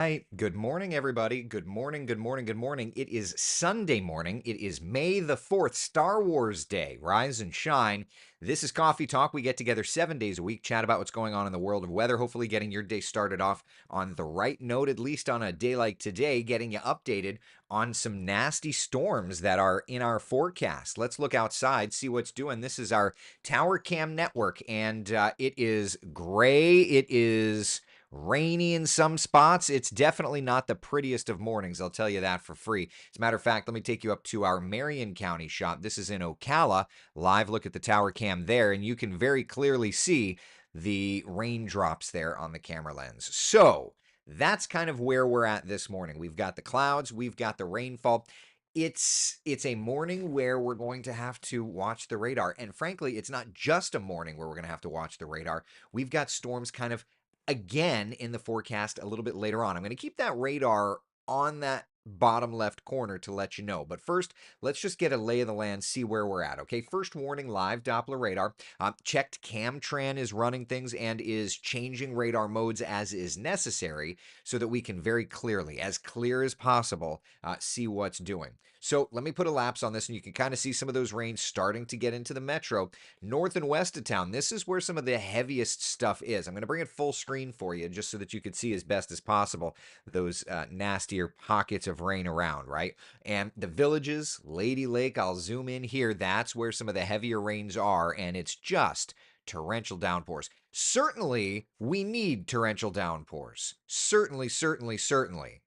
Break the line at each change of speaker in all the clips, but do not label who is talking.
Hi, good morning, everybody. Good morning, good morning, good morning. It is Sunday morning. It is May the 4th, Star Wars Day. Rise and shine. This is Coffee Talk. We get together 7 days a week, chat about what's going on in the world of weather, hopefully getting your day started off on the right note, at least on a day like today, getting you updated on some nasty storms that are in our forecast. Let's look outside, see what's doing. This is our Tower Cam network, and it is gray. It is rainy in some spots. It's definitely not the prettiest of mornings, I'll tell you that for free. As a matter of fact, let me take you up to our Marion County shot. This is in Ocala. Live look at the tower cam there, and you can very clearly see the raindrops there on the camera lens. So that's kind of where we're at this morning. We've got the clouds, we've got the rainfall. It's a morning where we're going to have to watch the radar. And frankly, it's not just a morning where we're going to have to watch the radar. We've got storms kind of again in the forecast a little bit later on. I'm going to keep that radar on that bottom left corner to let you know. But first, let's just get a lay of the land, see where we're at. Okay, first warning, live Doppler radar. Checked Camtran is running things and is changing radar modes as is necessary so that we can very clearly, as clear as possible, see what's doing. So let me put a lapse on this and you can kind of see some of those rains starting to get into the metro. North and west of town, this is where some of the heaviest stuff is. I'm going to bring it full screen for you just so that you can see as best as possible those nastier pockets of rain around, right? And the villages, Lady Lake, I'll zoom in here. That's where some of the heavier rains are, and it's just torrential downpours. Certainly, we need torrential downpours. Certainly, certainly, certainly.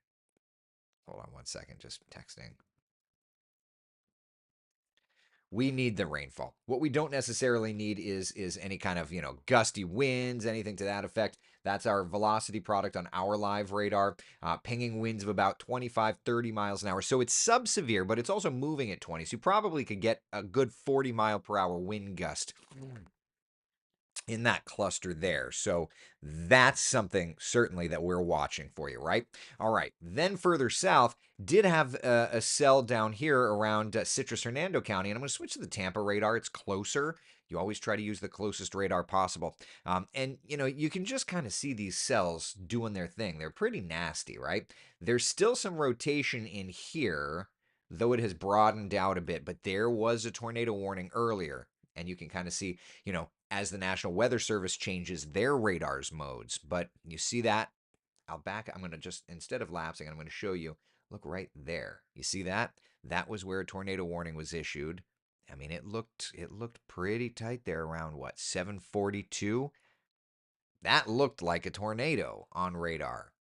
Hold on one second, just texting. We need the rainfall. What we don't necessarily need is any kind of, gusty winds, anything to that effect. That's our velocity product on our live radar, pinging winds of about 25, 30 miles an hour. So it's sub-severe, but it's also moving at 20. So you probably could get a good 40 mile per hour wind gust in that cluster there. So that's something certainly that we're watching for you, right? All right. Then further south, did have a cell down here around Citrus Hernando County, and I'm going to switch to the Tampa radar. It's closer. You always try to use the closest radar possible. And, you can just kind of see these cells doing their thing. They're pretty nasty, right? There's still some rotation in here, though it has broadened out a bit, but there was a tornado warning earlier. And you can kind of see, as the National Weather Service changes their radars modes. But you see that? I'm going to just, instead of lapsing, I'm going to show you. Look right there. You see that? That was where a tornado warning was issued. I mean, it looked pretty tight there around what, 742? That looked like a tornado on radar.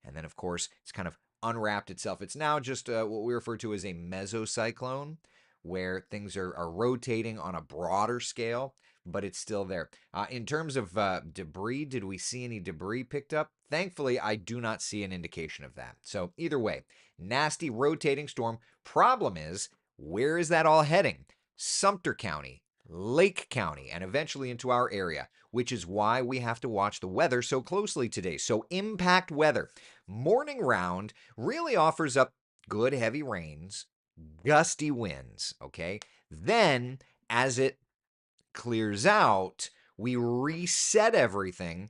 And then, of course, it's kind of unwrapped itself. It's now just what we refer to as a mesocyclone, where things are rotating on a broader scale, but it's still there. In terms of debris, did we see any debris picked up? Thankfully, I do not see an indication of that. So, either way, nasty rotating storm. Problem is, where is that all heading? Sumter County, Lake County, and eventually into our area, which is why we have to watch the weather so closely today. So, impact weather. Morning round really offers up good heavy rains, gusty winds, okay? Then, as it clears out, we reset everything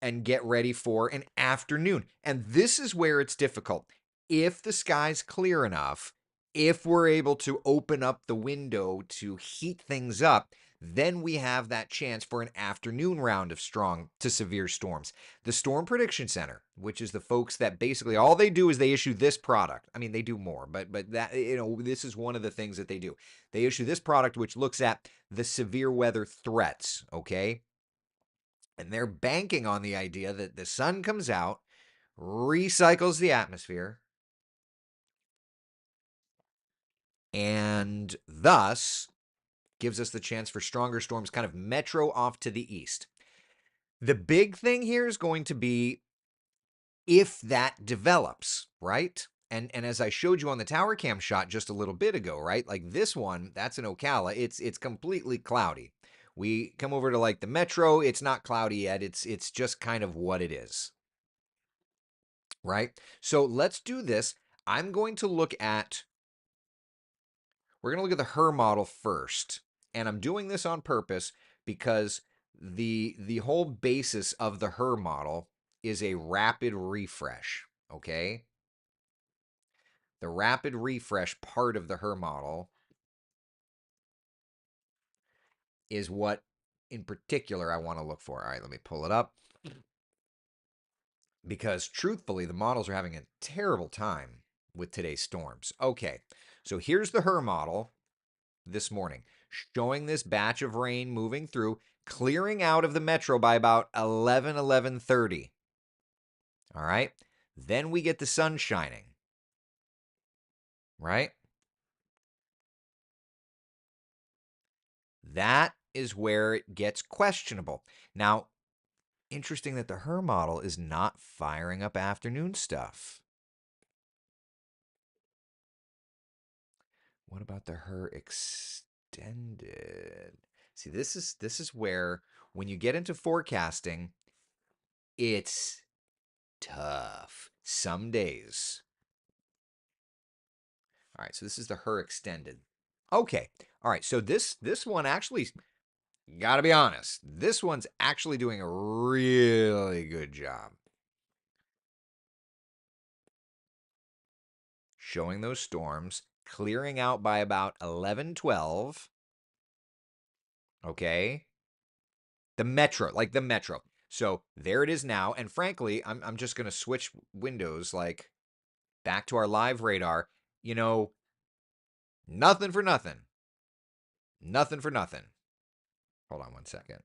and get ready for an afternoon. And this is where it's difficult. If the sky's clear enough, if we're able to open up the window to heat things up, then we have that chance for an afternoon round of strong to severe storms. The Storm Prediction Center, which is the folks that basically all they do is they issue this product. I mean, they do more, but that this is one of the things that they do. They issue this product which looks at the severe weather threats, okay? And they're banking on the idea that the sun comes out, recycles the atmosphere, and thus gives us the chance for stronger storms kind of metro off to the east. The big thing here is going to be if that develops, right? And as I showed you on the tower cam shot just a little bit ago, right? Like this one, that's in Ocala. It's completely cloudy. We come over to like the metro, it's not cloudy yet. It's just kind of what it is. Right? So let's do this. I'm going to look at, we're going to look at the HER model first. And I'm doing this on purpose because the whole basis of the HER model is a rapid refresh. Okay? The rapid refresh part of the HER model is what in particular I want to look for. All right, let me pull it up. Because truthfully, the models are having a terrible time with today's storms. Okay, so here's the HER model this morning, showing this batch of rain moving through, clearing out of the metro by about 11:30. All right, then we get the sun shining, right? That is where it gets questionable. Now, interesting that the HER model is not firing up afternoon stuff. What about the HER extended? See, this is where when you get into forecasting, it's tough. Some days. All right, so this is the HER extended. Okay. All right, so this one actually got to be honest. This one's actually doing a really good job showing those storms, clearing out by about 11:12. Okay? The metro, like the metro. So there it is now. And frankly, I'm just going to switch windows like back to our live radar. You know, nothing for nothing. Nothing for nothing. Hold on one second.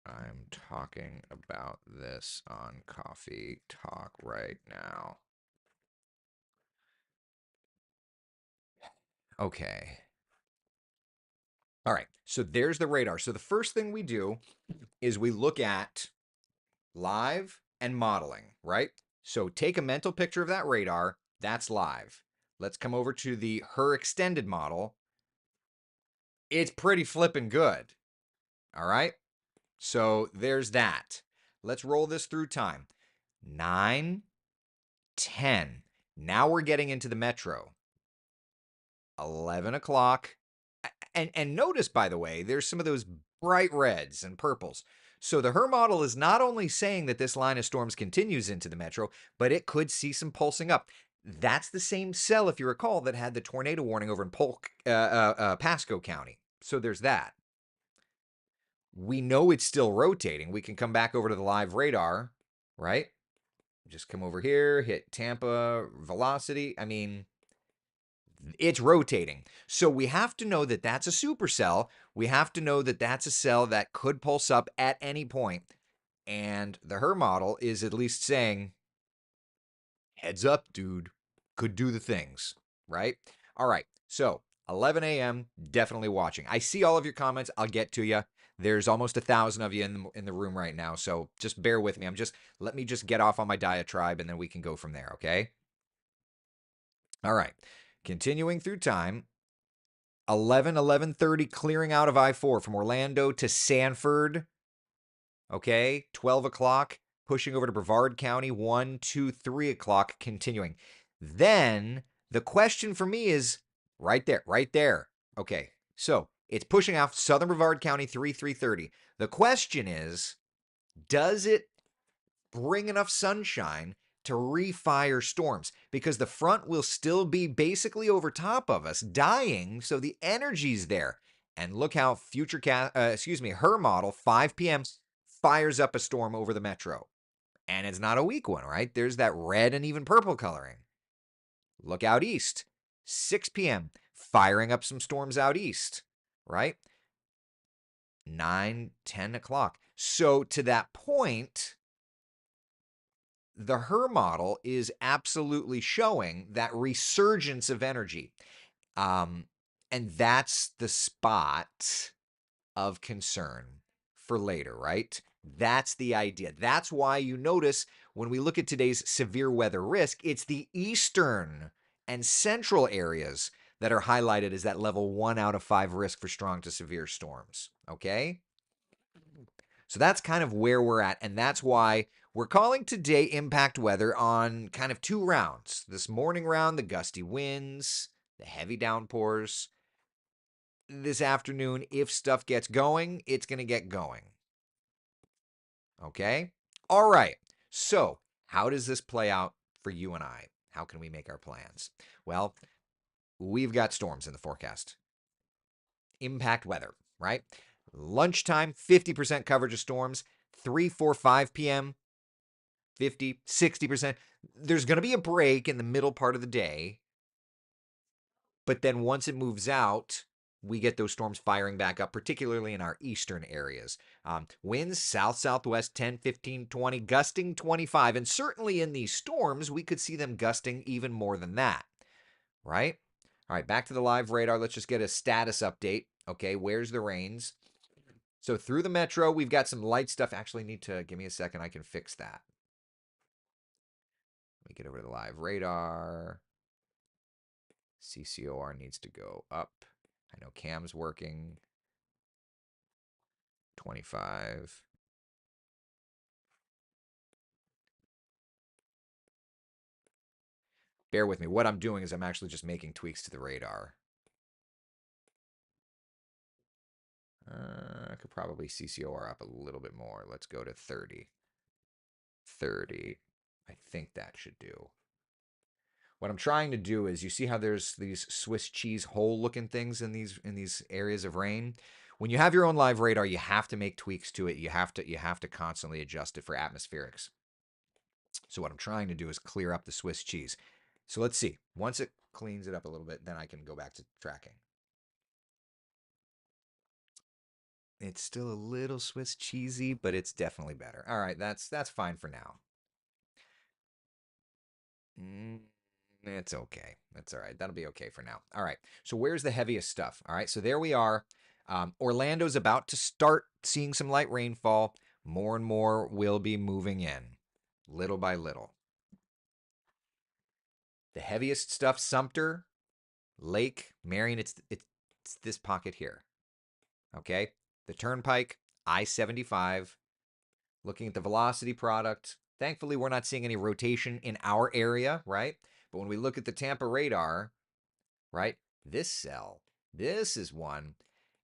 I'm talking about this on Coffee Talk right now. Okay. All right. So there's the radar. So the first thing we do is we look at live and modeling, right? So take a mental picture of that radar. That's live. Let's come over to the HER extended model. It's pretty flippin' good. All right. So there's that. Let's roll this through time. 9, 10. Now we're getting into the metro. 11 o'clock. And notice, by the way, there's some of those bright reds and purples. So the HER model is not only saying that this line of storms continues into the metro, but it could see some pulsing up. That's the same cell, if you recall, that had the tornado warning over in Pasco County. So there's that. We know it's still rotating. We can come back over to the live radar, right? Just come over here, hit Tampa velocity. I mean, it's rotating. So we have to know that that's a supercell. We have to know that that's a cell that could pulse up at any point. And the HER model is at least saying, heads up, dude, could do the things, right? All right. So 11 a.m., definitely watching. I see all of your comments. I'll get to you. There's almost 1,000 of you in the room right now. So just bear with me. Let me just get off on my diatribe and then we can go from there. Okay. All right. Continuing through time, 11:30 clearing out of I-4 from Orlando to Sanford. Okay, 12 o'clock pushing over to Brevard County, 1, 2, 3 o'clock continuing. Then the question for me is right there, right there. Okay, so it's pushing off Southern Brevard County, 3:30. The question is, does it bring enough sunshine to refire storms? Because the front will still be basically over top of us, dying, so the energy's there. And look how HER model 5 p.m. fires up a storm over the metro. And it's not a weak one, right? There's that red and even purple coloring. Look out east, 6 p.m. firing up some storms out east, right? 9, 10 o'clock. So to that point, the HER model is absolutely showing that resurgence of energy. And that's the spot of concern for later, right? That's the idea. That's why you notice when we look at today's severe weather risk, it's the eastern and central areas that are highlighted as that level 1 out of 5 risk for strong to severe storms. Okay? So that's kind of where we're at. And that's why we're calling today impact weather on kind of 2 rounds. This morning round, the gusty winds, the heavy downpours. This afternoon, if stuff gets going, it's going to get going. Okay? All right. So, how does this play out for you and I? How can we make our plans? Well, we've got storms in the forecast. Impact weather, right? Lunchtime, 50% coverage of storms. 3, 4, 5 p.m., 50, 60%. There's going to be a break in the middle part of the day, but then once it moves out, we get those storms firing back up, particularly in our eastern areas. Winds south southwest 10, 15, 20, gusting 25. And certainly in these storms, we could see them gusting even more than that, right? All right, back to the live radar. Let's just get a status update. Okay, where's the rains? So through the metro, we've got some light stuff. Actually, need to give me a second. I can fix that. Let me get over to the live radar. CCOR needs to go up. I know Cam's working. 25. Bear with me. What I'm doing is I'm actually just making tweaks to the radar. I could probably CCOR up a little bit more. Let's go to 30. 30. I think that should do. What I'm trying to do is, you see how there's these Swiss cheese hole looking things in these areas of rain? When you have your own live radar, you have to make tweaks to it. You have to constantly adjust it for atmospherics. So what I'm trying to do is clear up the Swiss cheese. So let's see. Once it cleans it up a little bit, then I can go back to tracking. It's still a little Swiss cheesy, but it's definitely better. All right, that's fine for now. It's okay. That's all right. That'll be okay for now. All right. So where's the heaviest stuff? All right. So there we are. Orlando's about to start seeing some light rainfall. More and more will be moving in, little by little. The heaviest stuff: Sumter, Lake, Marion. It's this pocket here. Okay. The Turnpike, I-75. Looking at the velocity product, thankfully we're not seeing any rotation in our area, right? But when we look at the Tampa radar, right, this cell, this is one.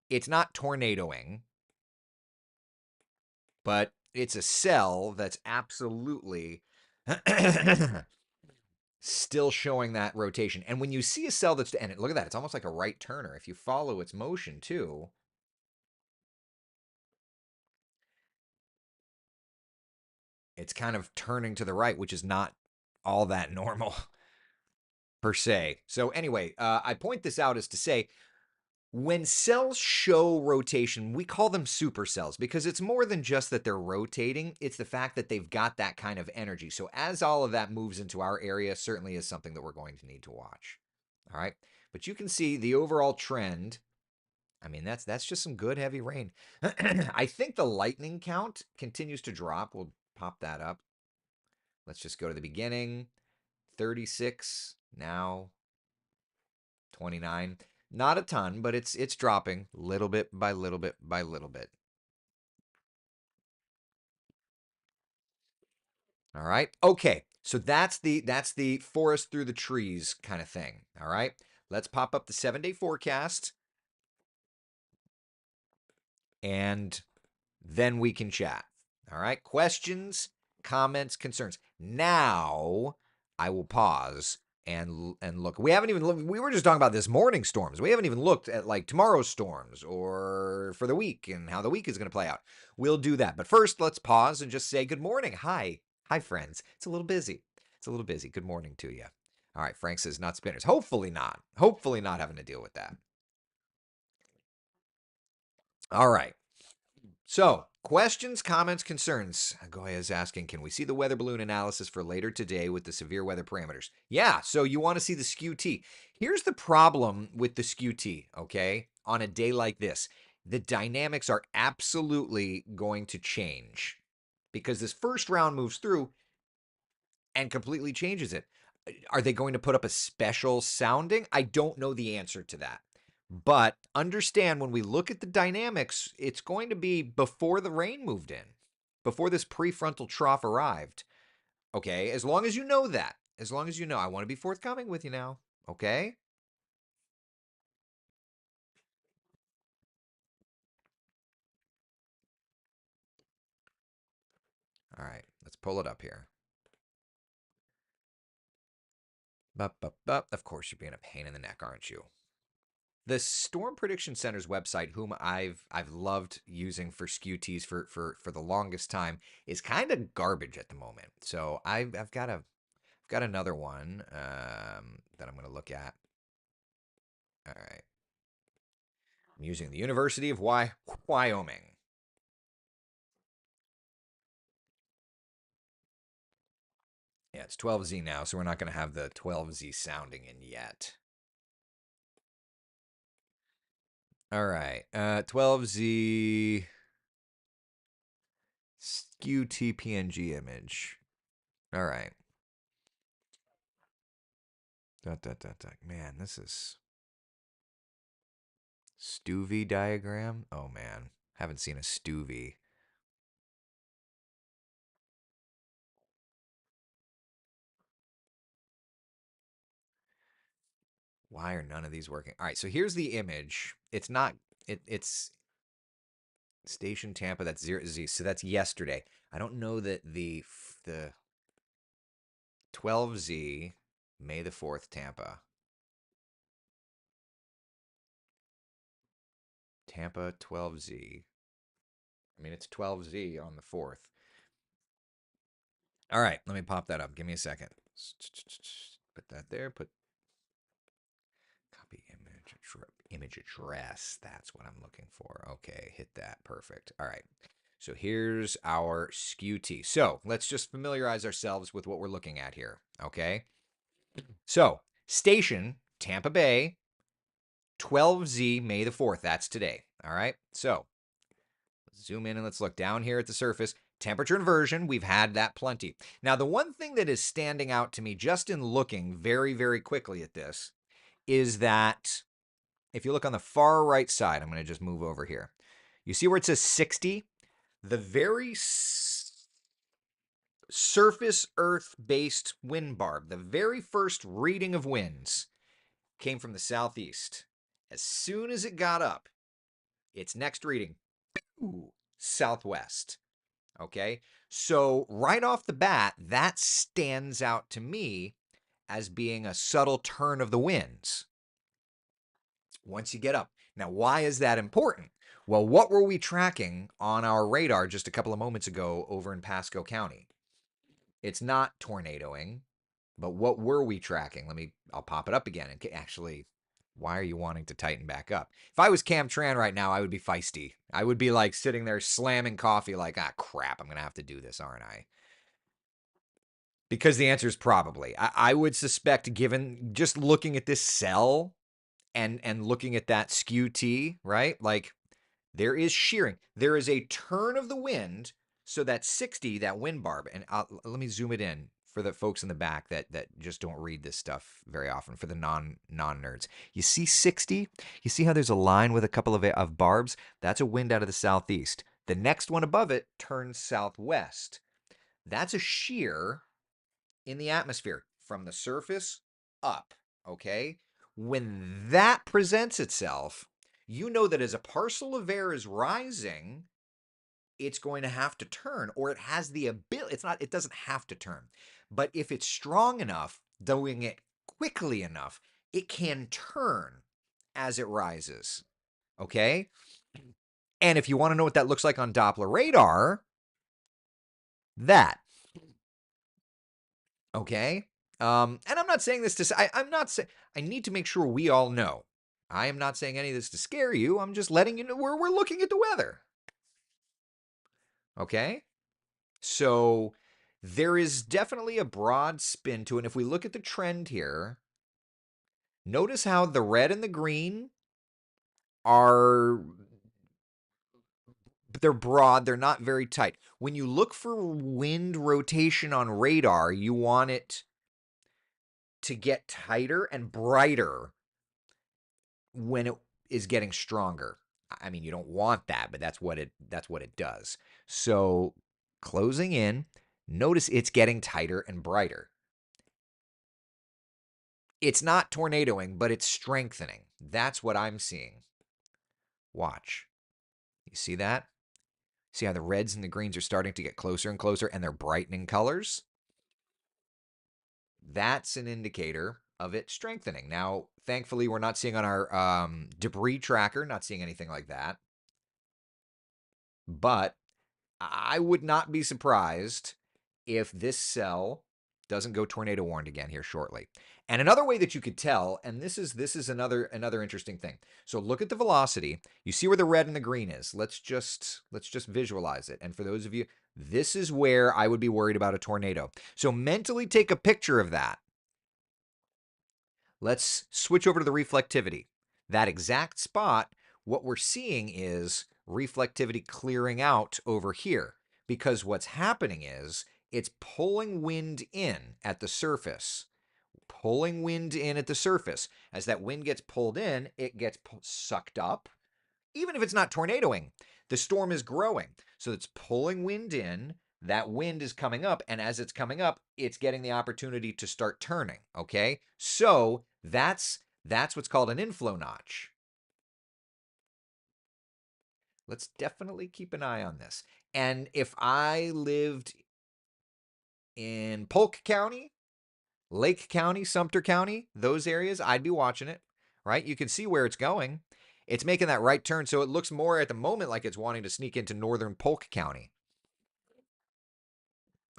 It's not tornadoing, but it's a cell that's absolutely still showing that rotation. And when you see a cell that's, and look at that, it's almost like a right turner. If you follow its motion too, it's kind of turning to the right, which is not all that normal per se. So anyway, I point this out as to say, when cells show rotation, we call them supercells because it's more than just that they're rotating. It's the fact that they've got that kind of energy. So as all of that moves into our area, certainly is something that we're going to need to watch. All right. But you can see the overall trend. I mean, that's just some good heavy rain. I think the lightning count continues to drop. We'll pop that up. Let's just go to the beginning. 36, now 29. Not a ton, but it's dropping little bit by little bit by little bit. All right. Okay. So that's the forest through the trees kind of thing. All right. Let's pop up the 7-day forecast and then we can chat. All right. Questions, comments, concerns. Now I will pause and look. We haven't even looked. We were just talking about this morning storms. We haven't even looked at like tomorrow's storms or for the week and how the week is going to play out. We'll do that. But first, let's pause and just say good morning. Hi. Hi, friends. It's a little busy. It's a little busy. Good morning to you. All right. Frank says not spinners. Hopefully not. Hopefully not having to deal with that. All right. So, questions, comments, concerns. Goya is asking, can we see the weather balloon analysis for later today with the severe weather parameters? Yeah, so you want to see the skew T. Here's the problem with the skew T, okay? On a day like this, the dynamics are absolutely going to change because this first round moves through and completely changes it. Are they going to put up a special sounding? I don't know the answer to that. But understand, when we look at the dynamics, it's going to be before the rain moved in, before this prefrontal trough arrived. Okay, as long as you know that, as long as you know, I want to be forthcoming with you now. Okay. All right, pull it up here. Of course, you're being a pain in the neck, aren't you? The Storm Prediction Center's website, whom I've loved using for SKUTs for the longest time, is kind of garbage at the moment. So I've got another one that I'm going to look at. All right, I'm using the University of Wyoming. Yeah, it's 12Z now, so we're not going to have the 12Z sounding in yet. All right, 12Z SKU PNG image. All right. Man, this is Stuvie diagram. Oh man, haven't seen a Stuvie. Why are none of these working? All right, so here's the image. It's not. It's Station Tampa. That's 0Z. So that's yesterday. I don't know that the 12Z May the 4th Tampa. Tampa 12Z. I mean, it's 12Z on the 4th. All right, let me pop that up. Give me a second. Put that there. Put copy image address. That's what I'm looking for. Okay, hit that. Perfect. All right. So here's our SKU. So let's just familiarize ourselves with what we're looking at here. Okay. So station Tampa Bay, 12Z May the 4th. That's today. All right. So let's zoom in and let's look down here at the surface. Temperature inversion, we've had that plenty. Now, the one thing that is standing out to me just in looking very, very quickly at this is that if you look on the far right side, I'm going to just move over here. You see where it says 60? The very surface Earth-based wind barb, the very first reading of winds, came from the southeast. As soon as it got up, its next reading, southwest. Okay? So right off the bat, that stands out to me as being a subtle turn of the winds once you get up. Now, why is that important? Well, what were we tracking on our radar just a couple of moments ago over in Pasco County? It's not tornadoing, but what were we tracking? I'll pop it up again. And actually, why are you wanting to tighten back up? If I was Cam Tran right now, I would be feisty. I would be like sitting there slamming coffee like, crap, I'm going to have to do this, aren't I? Because the answer is probably. I would suspect, given just looking at this cell and looking at that SKU, right? Like there is shearing. There is a turn of the wind. So that 60, that wind barb, and let me zoom it in for the folks in the back that just don't read this stuff very often, for the non nerds. You see 60? You see how there's a line with a couple of barbs? That's a wind out of the southeast. The next one above it turns southwest. That's a shear in the atmosphere from the surface up, okay? When that presents itself, you know that as a parcel of air is rising, it's going to have to turn, or it has the ability. It doesn't have to turn. But if it's strong enough, doing it quickly enough, it can turn as it rises. Okay? And if you want to know what that looks like on Doppler radar, that. Okay? And I'm not saying this to say, I'm not saying, I need to make sure we all know. I am not saying any of this to scare you. I'm just letting you know we're looking at the weather. Okay? So there is definitely a broad spin to it. And if we look at the trend here, notice how the red and the green are, they're broad, they're not very tight. When you look for wind rotation on radar, you want it to get tighter and brighter when it is getting stronger. I mean, you don't want that, but that's what it does. So closing in, notice it's getting tighter and brighter. It's not tornadoing, but it's strengthening. That's what I'm seeing. Watch. You see that? See how the reds and the greens are starting to get closer and closer and they're brightening colors? That's an indicator of it strengthening. Now, thankfully, we're not seeing on our debris tracker, not seeing anything like that. But I would not be surprised if this cell doesn't go tornado warned again here shortly. And another way that you could tell, and this is another interesting thing. So look at the velocity. You see where the red and the green is. Let's just visualize it. And for those of you, this is where I would be worried about a tornado. So mentally take a picture of that. Let's switch over to the reflectivity. That exact spot, what we're seeing is reflectivity clearing out over here because what's happening is it's pulling wind in at the surface. Pulling wind in at the surface. As that wind gets pulled in, it gets sucked up. Even if it's not tornadoing, the storm is growing. So it's pulling wind in, that wind is coming up, and as it's coming up, it's getting the opportunity to start turning. Okay, so that's what's called an inflow notch. Let's definitely keep an eye on this. And if I lived in Polk County, Lake County, Sumter County, those areas, I'd be watching it. Right, you can see where it's going. It's making that right turn, so it looks more at the moment like it's wanting to sneak into northern Polk County.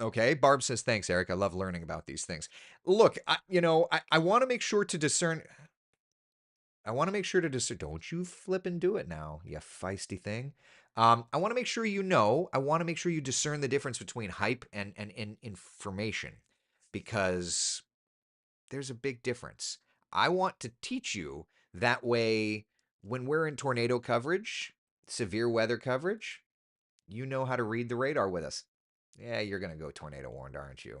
Okay, Barb says, thanks, Eric. I love learning about these things. Look, I want to make sure to discern. I want to make sure to discern. Don't you flip and do it now, you feisty thing. I want to make sure you know. I want to make sure you discern the difference between hype and information because there's a big difference. I want to teach you that way when we're in tornado coverage, severe weather coverage, you know how to read the radar with us. Yeah, you're going to go tornado warned, aren't you?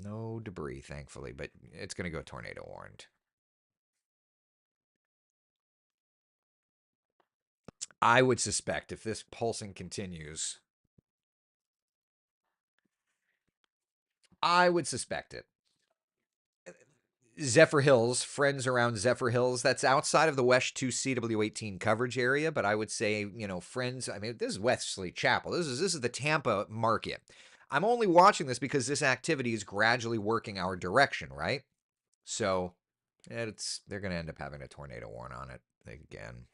No debris, thankfully, but it's going to go tornado warned. I would suspect if this pulsing continues, I would suspect it. Zephyr Hills, friends around Zephyr Hills, that's outside of the West 2 CW18 coverage area, but I would say, friends, I mean, this is Wesley Chapel. This is the Tampa market. I'm only watching this because this activity is gradually working our direction, right? So, they're going to end up having a tornado warn on it again.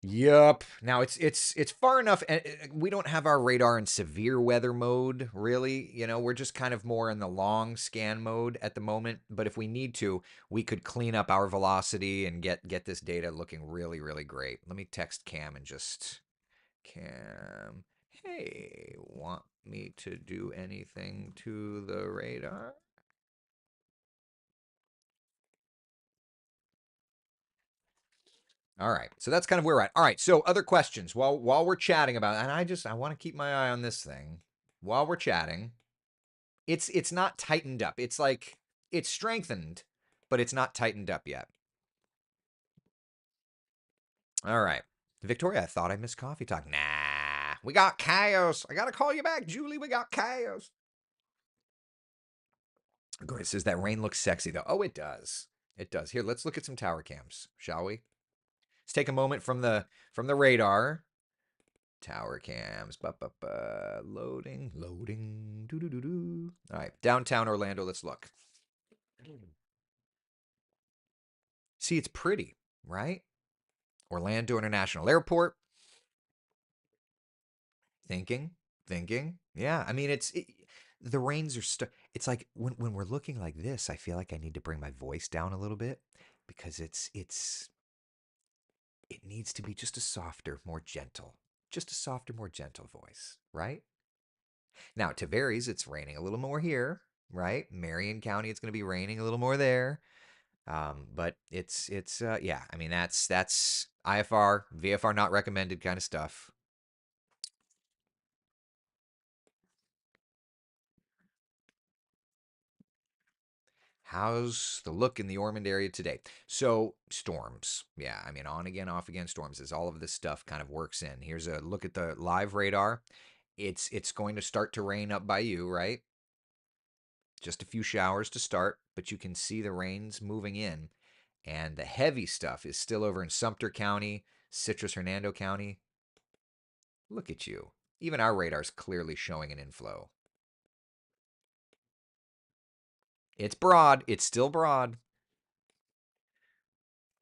Yup. Now it's far enough, and we don't have our radar in severe weather mode, really. We're just kind of more in the long scan mode at the moment. But if we need to, we could clean up our velocity and get this data looking really, really great. Let me text Cam and just Cam. Hey, want me to do anything to the radar? All right. So that's kind of where we're at. All right. So other questions while we're chatting about it, and I want to keep my eye on this thing. While we're chatting, it's not tightened up. It's like it's strengthened, but it's not tightened up yet. All right. Victoria, I thought I missed coffee talk. Nah. We got chaos. I gotta call you back, Julie. We got chaos. Grace says that rain looks sexy though. Oh, it does. It does. Here, let's look at some tower cams, shall we? Let's take a moment from the radar. Tower cams. Loading. Loading. Doo doo doo doo. All right. Downtown Orlando. Let's look. See, it's pretty, right? Orlando International Airport. Thinking. Thinking. Yeah. I mean, the rains are it's like when we're looking like this, I feel like I need to bring my voice down a little bit because it needs to be just a softer, more gentle. Just a softer, more gentle voice, right? Now, to Varies, it's raining a little more here, right? Marion County, it's going to be raining a little more there. But it's yeah. I mean, that's IFR, VFR not recommended kind of stuff. How's the look in the Ormond area today? So storms, yeah. I mean, on again, off again storms. As all of this stuff kind of works in. Here's a look at the live radar. It's going to start to rain up by you, right? Just a few showers to start, but you can see the rains moving in. And the heavy stuff is still over in Sumter County, Citrus Hernando County. Look at you. Even our radar's clearly showing an inflow. It's broad. It's still broad.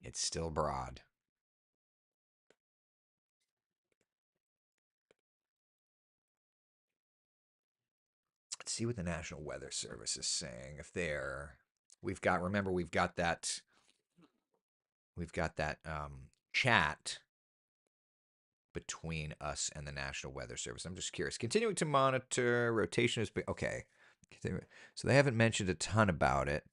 It's still broad. Let's see what the National Weather Service is saying. If they're, remember, we've got that chat between us and the National Weather Service. I'm just curious. Continuing to monitor rotation is okay. So they haven't mentioned a ton about it.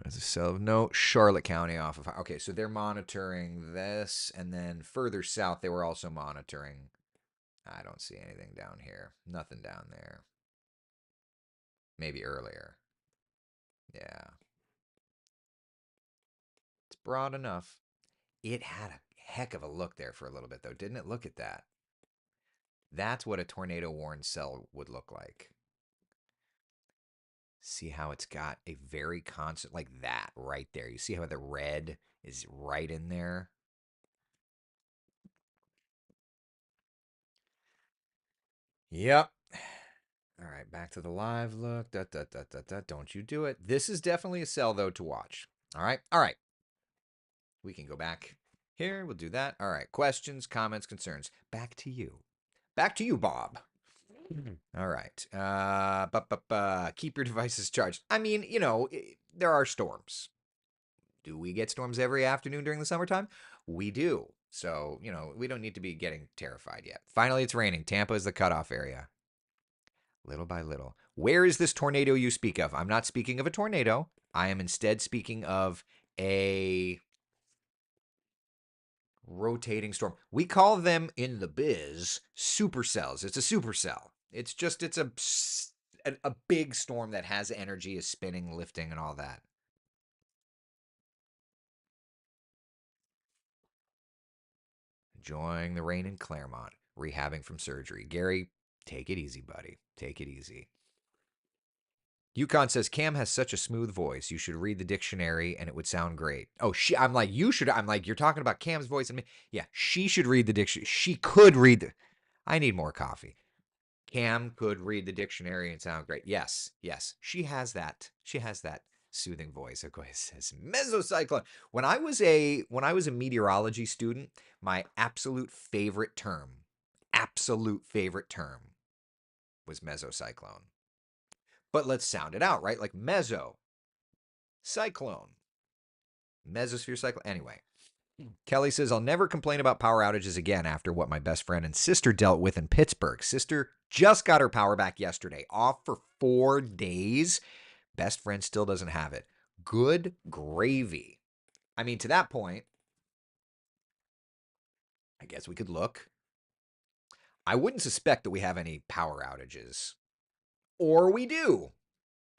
So no Charlotte County off of. Okay, so they're monitoring this, and then further south they were also monitoring. I don't see anything down here. Nothing down there. Maybe earlier. Yeah. It's broad enough. It had a heck of a look there for a little bit, though, didn't it? Look at that. That's what a tornado warned cell would look like. See how it's got a very constant, like that right there. You see how the red is right in there? Yep. All right, back to the live look. Don't you do it. This is definitely a cell, though, to watch. All right. All right. We can go back here. We'll do that. All right. Questions, comments, concerns. Back to you. Back to you, Bob. All right. Keep your devices charged. I mean, there are storms. Do we get storms every afternoon during the summertime? We do. So, we don't need to be getting terrified yet. Finally, it's raining. Tampa is the cutoff area. Little by little. Where is this tornado you speak of? I'm not speaking of a tornado. I am instead speaking of a rotating storm. We call them in the biz supercells. It's a supercell. It's a big storm that has energy, is spinning, lifting, and all that. Enjoying the rain in Claremont, rehabbing from surgery. Gary, take it easy, buddy. Take it easy. Yukon says Cam has such a smooth voice. You should read the dictionary and it would sound great. Oh, I'm like, you should. I'm like, you're talking about Cam's voice and me. Yeah, she should read the dictionary. She could read the. I need more coffee. Cam could read the dictionary and sound great. Yes, yes, she has that. She has that soothing voice. Of course, says mesocyclone. When I was a meteorology student, my absolute favorite term was mesocyclone. But let's sound it out, right? Like meso, cyclone, mesosphere cyclone. Anyway, Kelly says, I'll never complain about power outages again after what my best friend and sister dealt with in Pittsburgh. Sister just got her power back yesterday, off for 4 days. Best friend still doesn't have it. Good gravy. I mean, to that point, I guess we could look. I wouldn't suspect that we have any power outages. Or we do.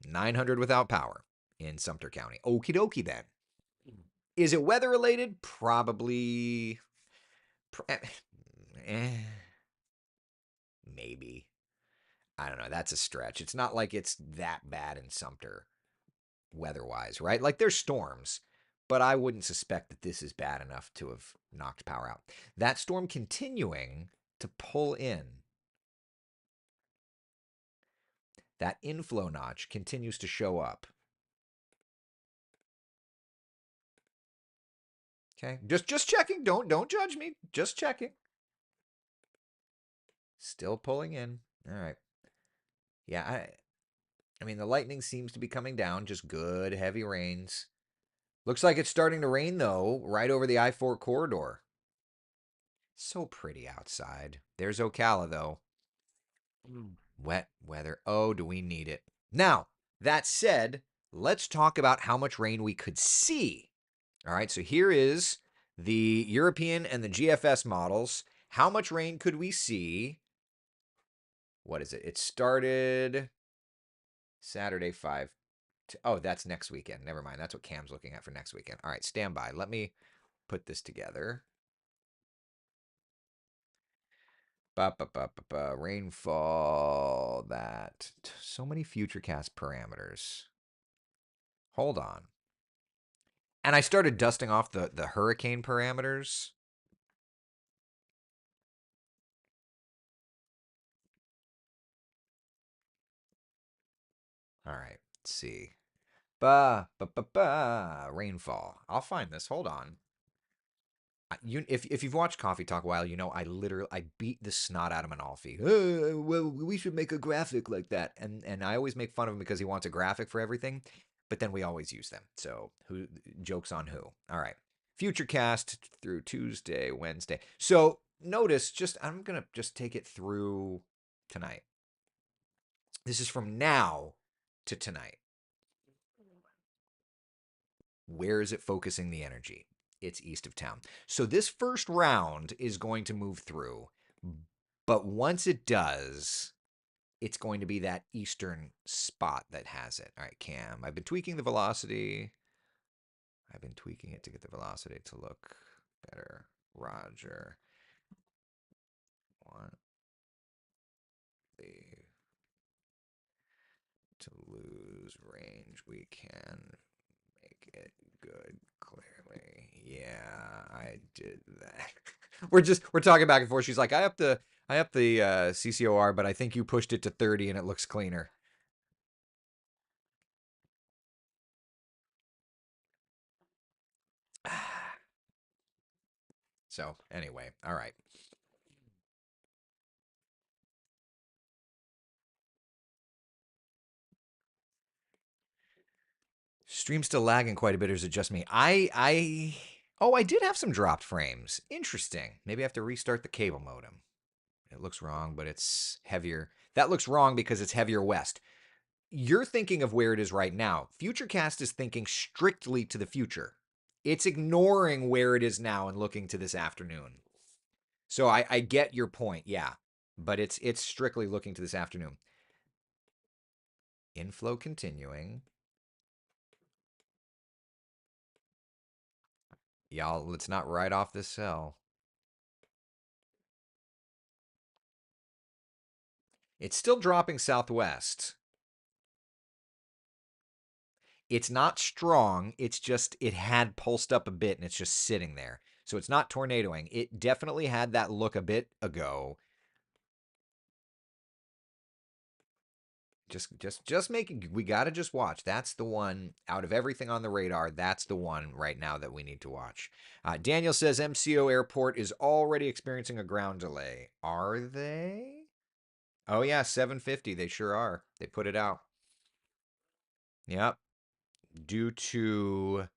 900 without power in Sumter County. Okie dokie then. Is it weather related? Probably. Maybe. I don't know. That's a stretch. It's not like it's that bad in Sumter weather-wise, right? Like there's storms, but I wouldn't suspect that this is bad enough to have knocked power out. That storm continuing to pull in. That inflow notch continues to show up. Okay, just checking. Don't judge me. Just checking. Still pulling in. All right. Yeah, I mean the lightning seems to be coming down. Just good heavy rains. Looks like it's starting to rain though, right over the I-4 corridor. So pretty outside. There's Ocala though. Wet weather. Oh, do we need it? Now, that said, let's talk about how much rain we could see. All right, so here is the European and the GFS models. How much rain could we see? What is it? It started Saturday 5. Oh, that's next weekend. Never mind. That's what Cam's looking at for next weekend. All right, stand by. Let me put this together. Rainfall. That. So many futurecast parameters. Hold on. And I started dusting off the hurricane parameters. All right, let's see. Rainfall. I'll find this. Hold on. If you've watched Coffee Talk a while, you know I beat the snot out of Manalfi. Well, we should make a graphic like that, and I always make fun of him because he wants a graphic for everything, but then we always use them. So who jokes on who? All right, future cast through Tuesday, Wednesday. So notice, just I'm gonna just take it through tonight. This is from now to tonight. Where is it focusing the energy? It's east of town. So this first round is going to move through. But once it does, it's going to be that eastern spot that has it. All right, Cam. I've been tweaking the velocity. I've been tweaking it to get the velocity to look better. Roger. Want the to lose range. We can make it good, clearly. Yeah, I did that. we're talking back and forth. She's like, I up the CCOR, but I think you pushed it to 30 and it looks cleaner. So anyway, all right. Stream's still lagging quite a bit, or is it just me? I did have some dropped frames. Interesting. Maybe I have to restart the cable modem. It looks wrong, but it's heavier. That looks wrong because it's heavier west. You're thinking of where it is right now. Futurecast is thinking strictly to the future. It's ignoring where it is now and looking to this afternoon. So I get your point, yeah. But it's strictly looking to this afternoon. Inflow continuing. Y'all, let's not write off this cell. It's still dropping southwest. It's not strong. It's just, it had pulsed up a bit and it's just sitting there. So it's not tornadoing. It definitely had that look a bit ago. Just making, we got to just watch. That's the one out of everything on the radar. That's the one right now that we need to watch. Daniel says MCO Airport is already experiencing a ground delay. Are they? Oh, yeah, 750. They sure are. They put it out. Yep. Due to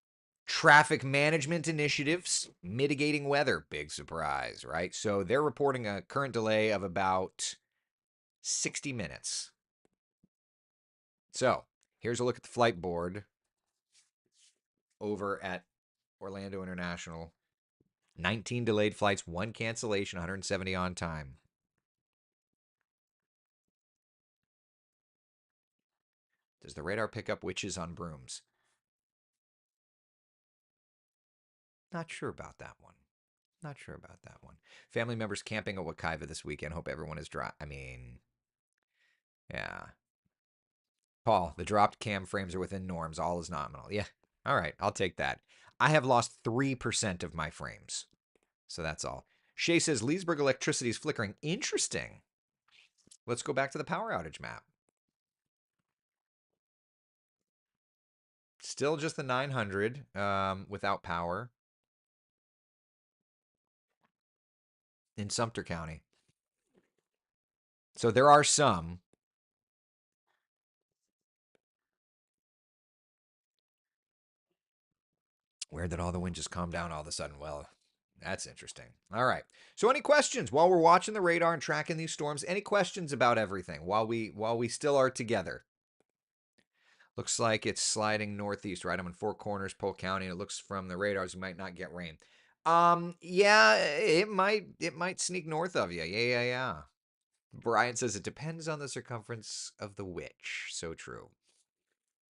traffic management initiatives, mitigating weather. Big surprise, right? So they're reporting a current delay of about 60 minutes. So here's a look at the flight board over at Orlando International. 19 delayed flights, 1 cancellation, 170 on time. Does the radar pick up witches on brooms? Not sure about that one. Not sure about that one. Family members camping at Wakaiva this weekend. Hope everyone is dry. I mean, yeah. Paul, the dropped cam frames are within norms. All is nominal. Yeah. All right. I'll take that. I have lost 3% of my frames. So that's all. Shay says Leesburg electricity is flickering. Interesting. Let's go back to the power outage map. Still just the 900 without power in Sumter County. So there are some. Where did all the wind just calm down all of a sudden? Well, that's interesting. All right. So any questions while we're watching the radar and tracking these storms? Any questions about everything while we still are together? Looks like it's sliding northeast, right? I'm in Four Corners, Polk County, and it looks from the radars we might not get rain. Yeah, it might sneak north of you. Yeah. Brian says it depends on the circumference of the witch. So true.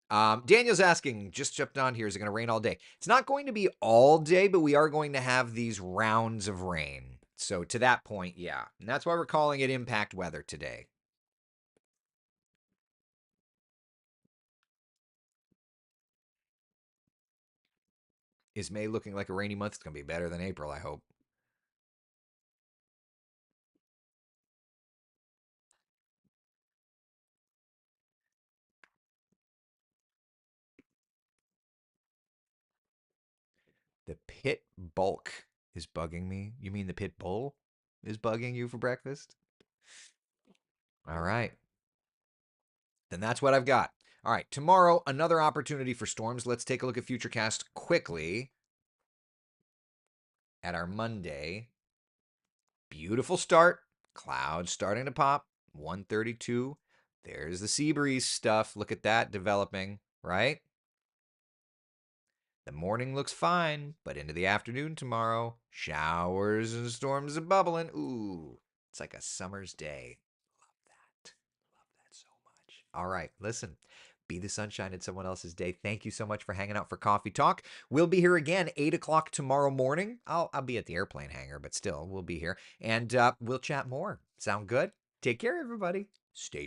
Daniel's asking, just jumped on here, is it going to rain all day? It's not going to be all day, but we are going to have these rounds of rain. So to that point, yeah. And that's why we're calling it impact weather today. Is May looking like a rainy month? It's going to be better than April, I hope. The pit bulk is bugging me. You mean the pit bull is bugging you for breakfast? All right. Then that's what I've got. All right. Tomorrow, another opportunity for storms. Let's take a look at Futurecast quickly at our Monday. Beautiful start. Clouds starting to pop. 132. There's the sea breeze stuff. Look at that developing, right? The morning looks fine, but into the afternoon tomorrow, showers and storms are bubbling. Ooh, it's like a summer's day. Love that. Love that so much. All right, listen. Be the sunshine in someone else's day. Thank you so much for hanging out for Coffee Talk. We'll be here again 8 o'clock tomorrow morning. I'll be at the airplane hangar, but still, we'll be here. And we'll chat more. Sound good? Take care, everybody. Stay